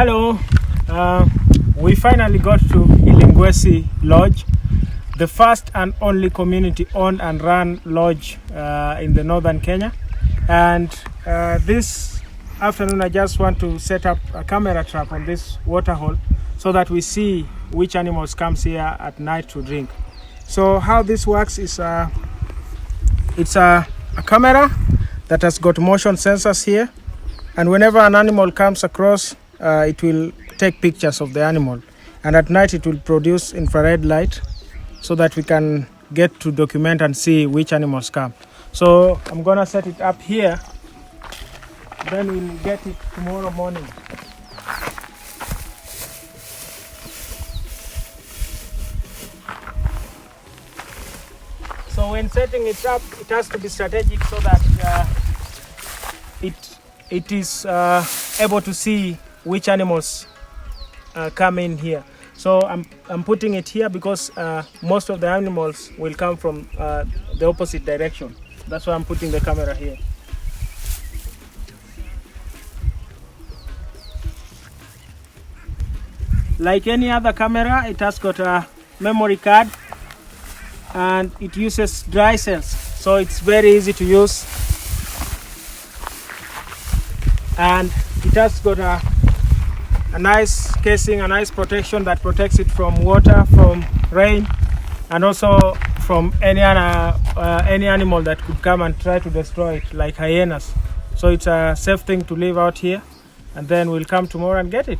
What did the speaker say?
Hello, we finally got to Il Ngwesi Lodge, the first and only community-owned and run lodge in the northern Kenya. And this afternoon I just want to set up a camera trap on this water hole so that we see which animals comes here at night to drink. So how this works is it's a camera that has got motion sensors here, and whenever an animal comes across, it will take pictures of the animal, and at night it will produce infrared light so that we can get to document and see which animals come. So I'm gonna set it up here, then we'll get it tomorrow morning. So when setting it up, it has to be strategic so that it is able to see which animals come in here. So I'm putting it here because most of the animals will come from the opposite direction. That's why I'm putting the camera here. Like any other camera, it has got a memory card and it uses dry cells, so it's very easy to use, and it has got a nice casing, a nice protection that protects it from water, from rain, and also from any animal that could come and try to destroy it, like hyenas. So it's a safe thing to leave out here, and then we'll come tomorrow and get it.